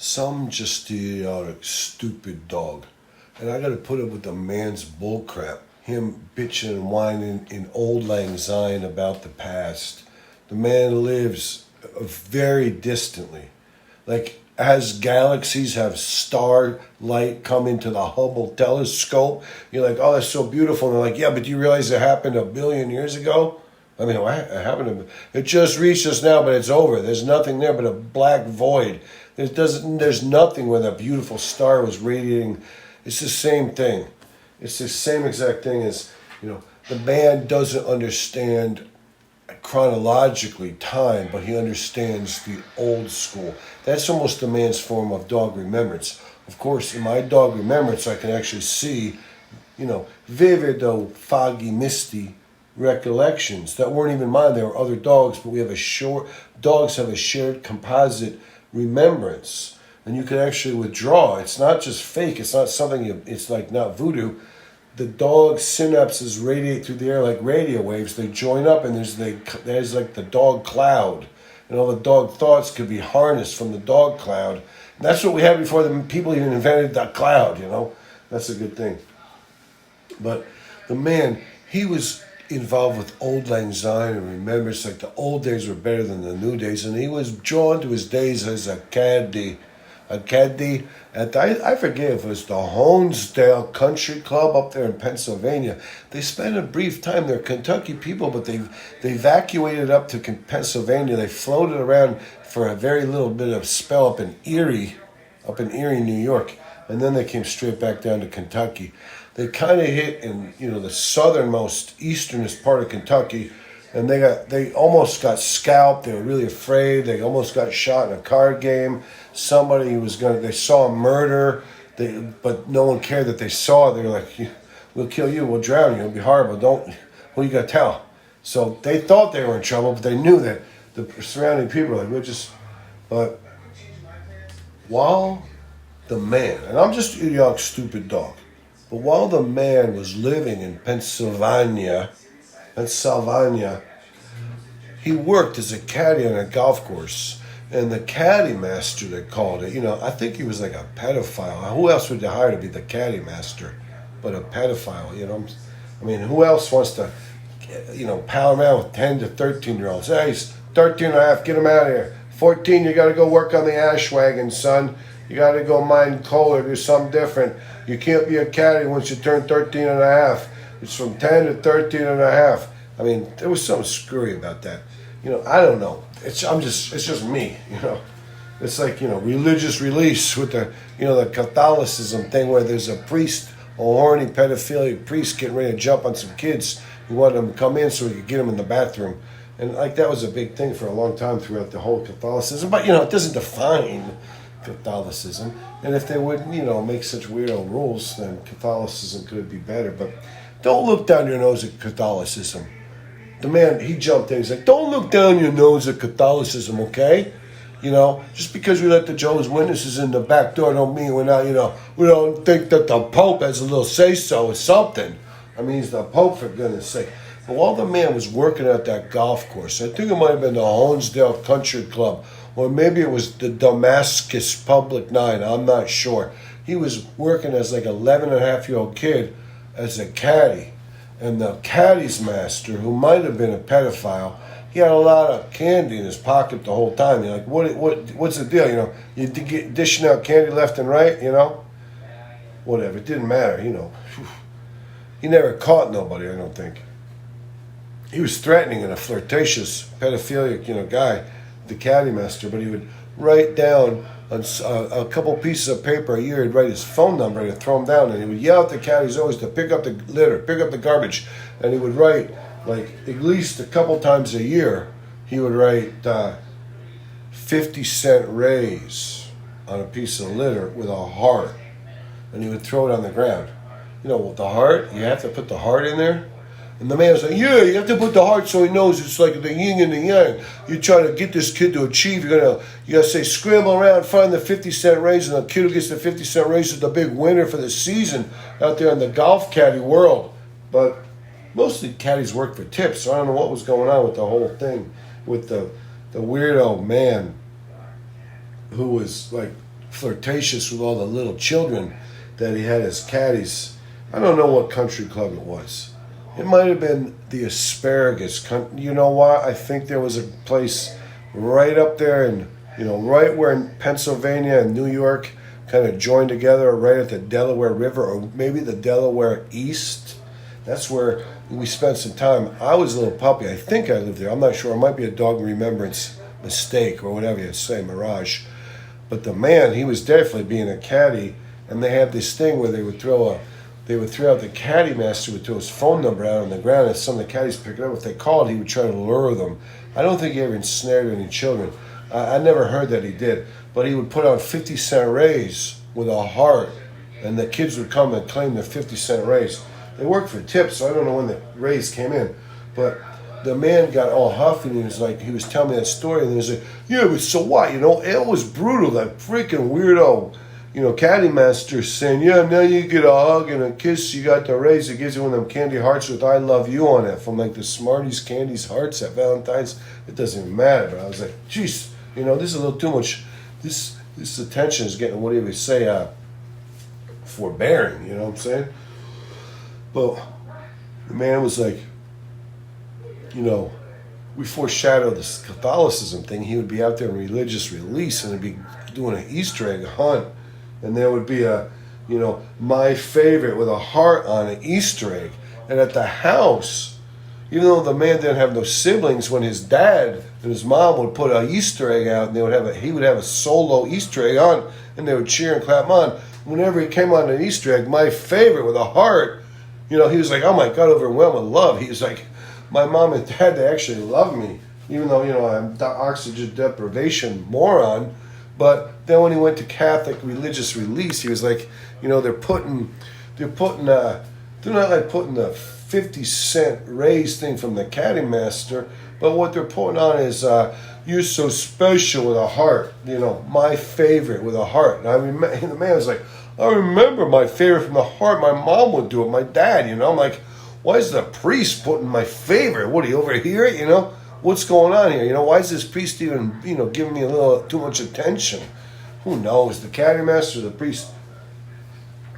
some just idiotic, stupid dog. And I gotta put up with the man's bullcrap. Him bitching and whining in old lang syne about the past. The man lives very distantly. Like, as galaxies have starlight come into the Hubble telescope, you're like, oh, that's so beautiful. And they're like, yeah, but do you realize it happened 1 billion years ago? I mean, it happened. It just reached us now, but it's over. There's nothing there but a black void. There's nothing where that beautiful star was radiating. It's the same thing. It's the same exact thing as, the man doesn't understand chronologically time, but he understands the old school. That's almost the man's form of dog remembrance. Of course, in my dog remembrance, I can actually see, vivid, foggy, misty recollections that weren't even mine. They were other dogs, but dogs have a shared composite remembrance, and you can actually withdraw. It's not just fake. It's not something. It's like not voodoo. The dog synapses radiate through the air like radio waves. They join up, and there's like the dog cloud, and all the dog thoughts could be harnessed from the dog cloud. And that's what we had before the people even invented that cloud. That's a good thing. But the man, he was involved with old lang syne and remembers like the old days were better than the new days, and he was drawn to his days as a caddy at I forget if it was the Honesdale Country Club up there in Pennsylvania. They spent a brief time. They're Kentucky people, but they evacuated up to Pennsylvania. They floated around for a very little bit of spell up in Erie, New York, and then they came straight back down to Kentucky. They kind of hit in the southernmost, easternest part of Kentucky, and they almost got scalped. They were really afraid. They almost got shot in a card game. They saw a murder, but no one cared that they saw it. They were like, we'll kill you, we'll drown you, it'll be horrible, who you got to tell? So they thought they were in trouble, but they knew that the surrounding people were like, but while the man, and I'm just a young stupid dog, but while the man was living in Pennsylvania, he worked as a caddy on a golf course. And the caddy master, they called it, I think he was like a pedophile. Who else would you hire to be the caddy master but a pedophile, I mean, who else wants to, pal around with 10 to 13-year-olds? Hey, he's 13 and a half, get him out of here. 14, you got to go work on the ash wagon, son. You got to go mine coal or do something different. You can't be a caddy once you turn 13 and a half. It's from 10 to 13 and a half. I mean, there was something screwy about that. I don't know. It's just me. It's like religious release with the Catholicism thing where there's a priest, a horny pedophilic priest getting ready to jump on some kids who wanted them to come in so he could get them in the bathroom, and like that was a big thing for a long time throughout the whole Catholicism. But it doesn't define Catholicism, and if they would make such weirdo rules, then Catholicism could be better. But don't look down your nose at Catholicism. The man, he jumped in. He's like, don't look down your nose at Catholicism, okay? Just because we let the Jehovah's Witnesses in the back door don't mean we're not, we don't think that the Pope has a little say-so or something. I mean, he's the Pope, for goodness sake. But while the man was working at that golf course, I think it might have been the Honesdale Country Club, or maybe it was the Damascus Public 9, I'm not sure. He was working as like an 11-and-a-half-year-old kid as a caddy. And the caddy's master, who might have been a pedophile, he had a lot of candy in his pocket the whole time. You're like, what's the deal? You dishing out candy left and right, Whatever, it didn't matter, He never caught nobody, I don't think. He was threatening and a flirtatious, pedophilic, guy, the caddy master, but he would write down on a couple pieces of paper a year. He'd write his phone number and he'd throw him down, and he would yell at the caddies always to pick up the litter, pick up the garbage, and he would write like at least a couple times a year. He would write 50-cent raise on a piece of litter with a heart, and he would throw it on the ground. With the heart, you have to put the heart in there. And the man was like, yeah, you have to put the heart so he knows it's like the yin and the yang. You try to get this kid to achieve, you gotta say, scramble around, find the 50-cent raise, and the kid who gets the 50-cent raise is the big winner for the season out there in the golf caddy world. But mostly caddies work for tips, so I don't know what was going on with the whole thing with the weirdo man who was like flirtatious with all the little children that he had as caddies. I don't know what country club it was. It might have been the Asparagus. You know what? I think there was a place right up there, and right where in Pennsylvania and New York kind of joined together, right at the Delaware River, or maybe the Delaware East. That's where we spent some time. I was a little puppy. I think I lived there. I'm not sure. It might be a dog remembrance mistake or whatever you say, mirage. But the man, he was definitely being a caddy, and they had this thing where they would throw out the caddy master would throw his phone number out on the ground, and some of the caddies pick it up. If they called, he would try to lure them. I don't think he ever ensnared any children. I never heard that he did, but he would put out 50-cent rays with a heart, and the kids would come and claim their 50-cent rays. They worked for tips, so I don't know when the rays came in, but the man got all huffy, and he was telling me that story, and he was like, yeah, but so what? It was brutal, that freaking weirdo, caddy master saying, yeah, now you get a hug and a kiss, you got the rays, it gives you one of them candy hearts with I love you on it, from like the Smarties Candies hearts at Valentine's. It doesn't even matter, but I was like, jeez, this is a little too much. This attention is getting, what do you say, forbearing, you know what I'm saying? But the man was like, we foreshadowed this Catholicism thing. He would be out there in religious release, and he'd be doing an Easter egg hunt, and there would be a, my favorite with a heart on an Easter egg. And at the house, even though the man didn't have no siblings, when his dad and his mom would put an Easter egg out, and he would have a solo Easter egg on, and they would cheer and clap him on. Whenever he came on an Easter egg, my favorite with a heart, he was like, oh my God, overwhelmed with love. He was like, my mom and dad, they actually love me, even though, I'm the oxygen deprivation moron. But then when he went to Catholic religious release, he was like, they're not like putting the 50-cent raise thing from the caddy master, but what they're putting on is, you're so special with a heart, my favorite with a heart. And and the man was like, I remember my favorite from the heart. My mom would do it, my dad, I'm like, why is the priest putting my favorite? What, are you over here? What's going on here? Why is this priest even, giving me a little too much attention? Who knows? The caddy master, the priest.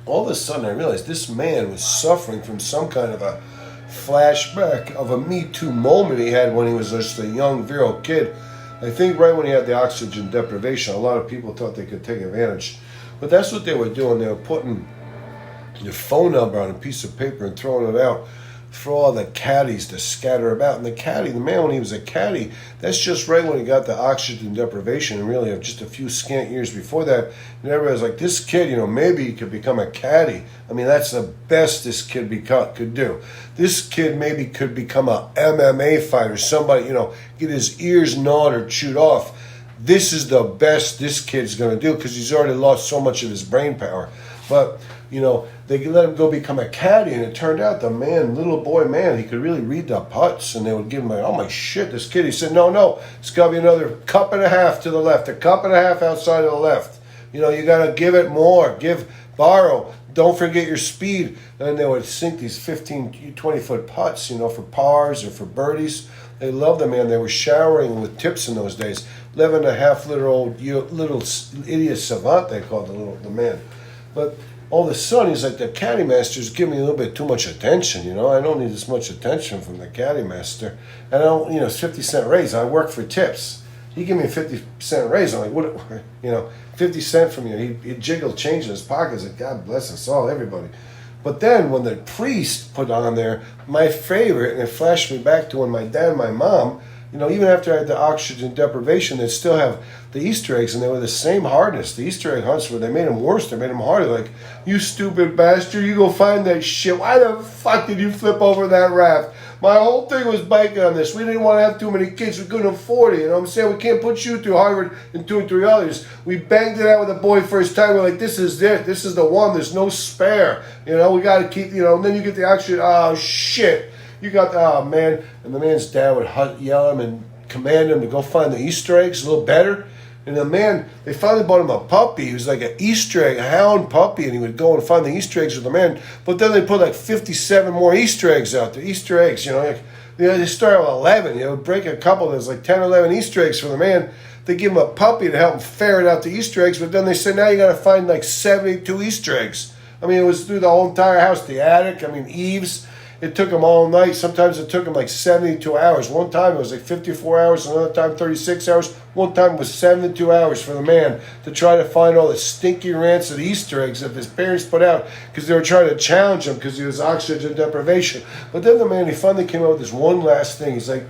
All of a sudden I realized this man was suffering from some kind of a flashback of a Me Too moment he had when he was just a young, virile kid. I think right when he had the oxygen deprivation, a lot of people thought they could take advantage. But that's what they were doing. They were putting your phone number on a piece of paper and throwing it out for all the caddies to scatter about. And the man, when he was a caddy, that's just right when he got the oxygen deprivation, and really just a few scant years before that. And everybody was like, this kid, maybe he could become a caddy. I mean, that's the best this kid could do. This kid maybe could become a MMA fighter, somebody, get his ears gnawed or chewed off. This is the best this kid's going to do, because he's already lost so much of his brain power. But, they let him go become a caddy, and it turned out the little boy, he could really read the putts, and they would give him oh my shit, this kid. He said, no, it's got to be another cup and a half to the left, a cup and a half outside of the left. You got to give it more, borrow, don't forget your speed. And then they would sink these 15, 20-foot putts, for pars or for birdies. They loved them, man. They were showering with tips in those days. 11.5-liter-old little idiot savant, they called the man. But all of a sudden, he's like, the caddy master's giving me a little bit too much attention, I don't need as much attention from the caddy master. And I don't, it's 50-cent raise. I work for tips. He gave me a 50-cent raise. I'm like, what, 50 cents from you. He jiggled change in his pockets. Like, God bless us all, everybody. But then when the priest put on there my favorite, and it flashed me back to when my dad and my mom, even after I had the oxygen deprivation, they'd still have the Easter eggs, and they were the same hardness. The Easter egg hunts, where they made them worse, they made them harder. Like, you stupid bastard, you go find that shit. Why the fuck did you flip over that raft? My whole thing was biking on this. We didn't want to have too many kids. We couldn't afford it. You know what I'm saying? We can't put you through Harvard and 2 or 3 others. We banged it out with a boy first time. We're like, this is it. This is the one. There's no spare. We got to keep, and then you get the oxygen. Oh, shit. You got, oh, man. And the man's dad would yell at him and command him to go find the Easter eggs a little better. And the man, they finally bought him a puppy. He was like an Easter egg, a hound puppy, and he would go and find the Easter eggs with the man. But then they put like 57 more Easter eggs out there. Easter eggs, they started with 11. Break a couple, there's like 10 or 11 Easter eggs for the man. they give him a puppy to help him ferret out the Easter eggs, but then they said, now you got to find like 72 Easter eggs. I mean, it was through the whole entire house, the attic, I mean, eaves. It took them all night. Sometimes it took them like 72 hours. One time it was like 54 hours, another time 36 hours. One time it was 72 hours for the man to try to find all the stinky rancid Easter eggs that his parents put out because they were trying to challenge him because he was oxygen deprivation. But then the man, he finally came up with this one last thing. He's like,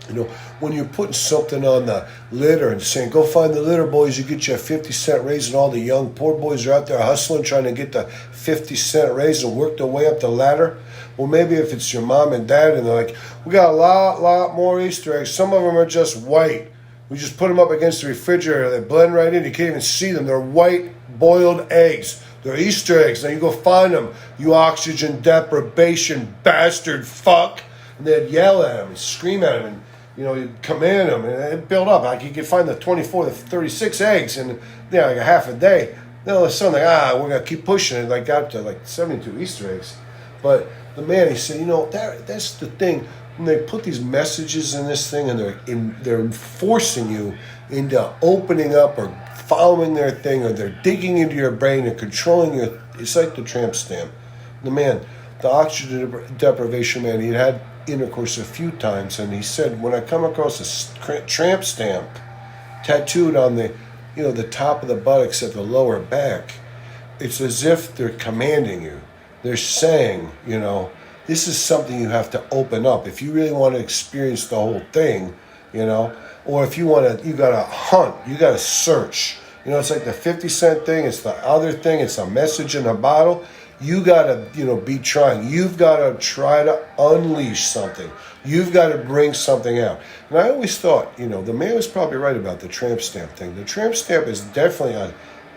you know, when you're putting something on the litter and saying, go find the litter boys, you get you a 50-cent raise, and all the young poor boys are out there hustling, trying to get the 50-cent raise and work their way up the ladder. Well, maybe if it's your mom and dad and they're like, we got a lot more Easter eggs. Some of them are just white. We just put them up against the refrigerator. They blend right in. You can't even see them. They're white boiled eggs. They're Easter eggs. Now you go find them, you oxygen deprivation bastard fuck. And they'd yell at him and scream at him and, you know, you'd command them, and it'd build up. Like you could find the 24 to 36 eggs in, like a half a day. Then all of a sudden, we're going to keep pushing it. Like got to like 72 Easter eggs. But the man, he said, you know, that's the thing. When they put these messages in this thing and they're forcing you into opening up or following their thing, or they're digging into your brain and controlling your, it's like the tramp stamp. The man, the oxygen deprivation man, he had intercourse a few times, and he said, when I come across a tramp stamp tattooed on the, you know, the top of the buttocks at the lower back, it's as if they're commanding you. They're saying, you know, this is something you have to open up if you really want to experience the whole thing, you know, or if you want to, you got to hunt, you got to search. You know, it's like the 50-cent thing, it's the other thing, it's a message in a bottle. You got to, you know, be trying. You've got to try to unleash something. You've got to bring something out. And I always thought, you know, the man was probably right about the tramp stamp thing. The tramp stamp is definitely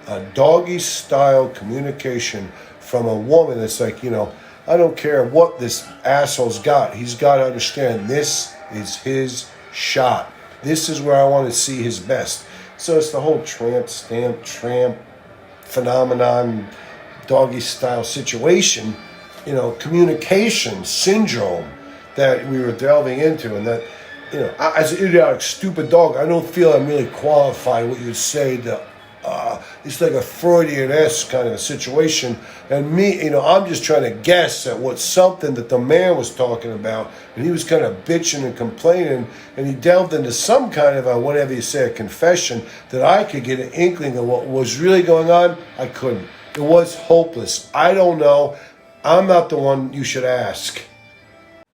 a doggy-style communication from a woman that's like, you know, I don't care what this asshole's got. He's got to understand this is his shot. This is where I want to see his best. So it's the whole tramp phenomenon, doggy style situation, you know, communication syndrome that we were delving into. And that, you know, as an idiotic, stupid dog, I don't feel I'm really qualified what you'd say to, it's like a Freudian-esque kind of a situation. And me, you know, I'm just trying to guess at what something that the man was talking about. And he was kind of bitching and complaining. And he delved into some kind of a, whatever you say, a confession that I could get an inkling of what was really going on. I couldn't. It was hopeless. I don't know. I'm not the one you should ask.